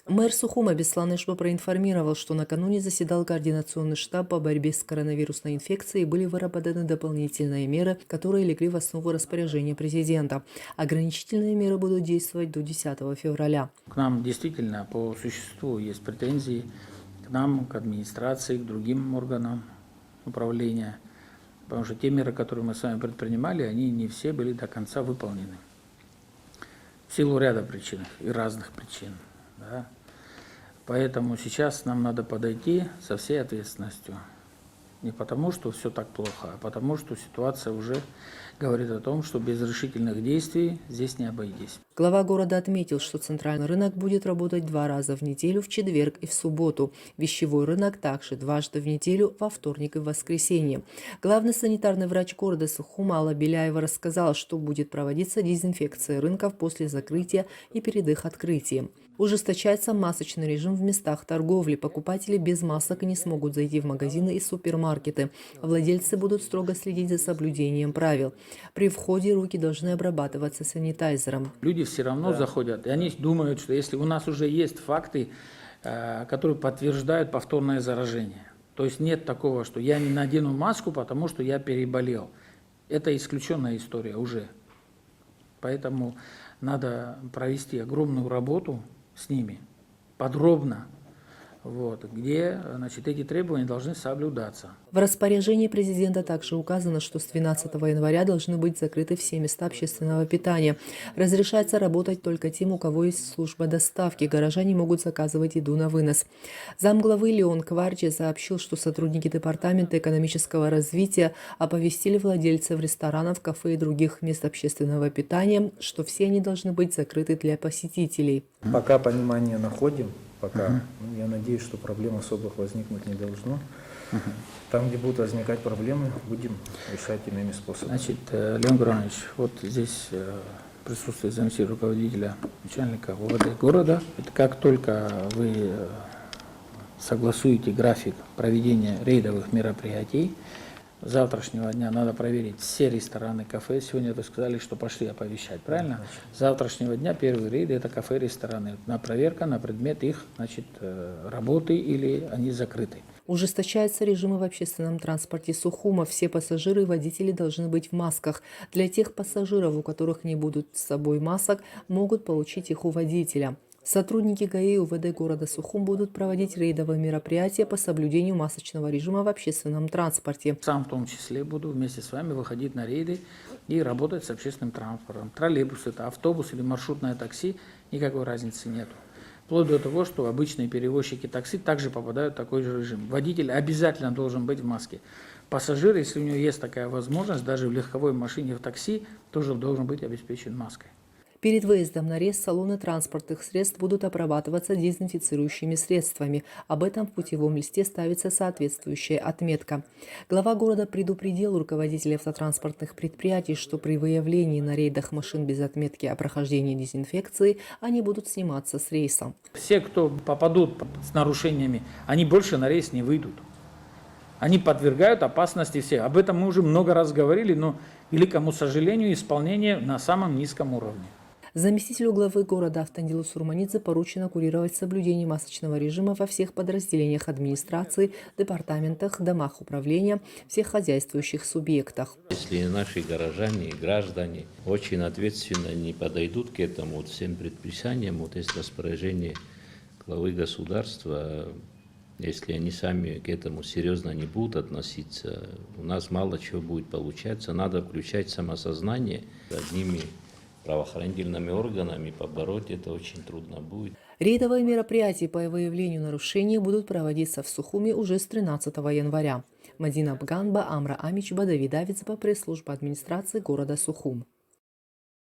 Мэр Сухума Беслан Ишба проинформировал, что накануне заседал координационный штаб по борьбе с коронавирусной инфекцией и были выработаны дополнительные меры, которые легли в основу распоряжения президента. Ограничительные меры будут действовать до 10 февраля. К нам действительно по существу есть претензии, к нам, к администрации, к другим органам управления, потому что те меры, которые мы с вами предпринимали, они не все были до конца выполнены. В силу ряда причин и разных причин. Да. Поэтому сейчас нам надо подойти со всей ответственностью. Не потому, что все так плохо, а потому, что ситуация уже говорит о том, что без решительных действий здесь не обойтись. Глава города отметил, что центральный рынок будет работать 2 раза в неделю, в четверг и в субботу. Вещевой рынок также дважды в неделю, во вторник и в воскресенье. Главный санитарный врач города Сухума Алла Беляева рассказала, что будет проводиться дезинфекция рынков после закрытия и перед их открытием. Ужесточается масочный режим в местах торговли. Покупатели без масок не смогут зайти в магазины и супермаркеты. Владельцы будут строго следить за соблюдением правил. При входе руки должны обрабатываться санитайзером. Люди все равно заходят, и они думают, что если у нас уже есть факты, которые подтверждают повторное заражение, то есть нет такого, что я не надену маску, потому что я переболел. Это исключенная история уже. Поэтому надо провести огромную работу с ними, подробно, где эти требования должны соблюдаться. В распоряжении президента также указано, что с 12 января должны быть закрыты все места общественного питания. Разрешается работать только тем, у кого есть служба доставки. Горожане могут заказывать еду на вынос. Замглавы Леон Кварчи сообщил, что сотрудники Департамента экономического развития оповестили владельцев ресторанов, кафе и других мест общественного питания, что все они должны быть закрыты для посетителей. Пока понимание находим. Пока. Я надеюсь, что проблем особых возникнуть не должно. Там, где будут возникать проблемы, будем решать иными способами. Значит, Леон Гранович, вот здесь присутствует заместитель руководителя начальника ОВД города. Это как только вы согласуете график проведения рейдовых мероприятий, с завтрашнего дня надо проверить все рестораны, кафе. Сегодня вы сказали, что пошли оповещать, правильно? С завтрашнего дня первые рейды – это кафе, рестораны. На проверка, на предмет их работы или они закрыты. Ужесточаются режимы в общественном транспорте Сухума. Все пассажиры и водители должны быть в масках. Для тех пассажиров, у которых не будут с собой масок, могут получить их у водителя. Сотрудники ГАИ и УВД города Сухум будут проводить рейдовые мероприятия по соблюдению масочного режима в общественном транспорте. Сам в том числе буду вместе с вами выходить на рейды и работать с общественным транспортом. Троллейбус, это автобус или маршрутное такси, никакой разницы нет. Вплоть до того, что обычные перевозчики такси также попадают в такой же режим. Водитель обязательно должен быть в маске. Пассажир, если у него есть такая возможность, даже в легковой машине, в такси, тоже должен быть обеспечен маской. Перед выездом на рейс салоны транспортных средств будут обрабатываться дезинфицирующими средствами. Об этом в путевом листе ставится соответствующая отметка. Глава города предупредил руководителей автотранспортных предприятий, что при выявлении на рейдах машин без отметки о прохождении дезинфекции они будут сниматься с рейса. Все, кто попадут с нарушениями, они больше на рейс не выйдут. Они подвергают опасности всех. Об этом мы уже много раз говорили, но, к великому сожалению, исполнение на самом низком уровне. Заместителю главы города Автандилу Сурманидзе поручено курировать соблюдение масочного режима во всех подразделениях администрации, департаментах, домах управления, всех хозяйствующих субъектах. Если наши горожане и граждане очень ответственно не подойдут к этому всем предписаниям, есть распоряжение главы государства, если они сами к этому серьезно не будут относиться, у нас мало чего будет получаться. Надо включать самосознание одними правоохранительными органами, побороть это очень трудно будет. Рейдовые мероприятия по выявлению нарушений будут проводиться в Сухуме уже с 13 января. Мадина Бганба, Амра Амичба, Давид Авицба, пресс-служба администрации города Сухум.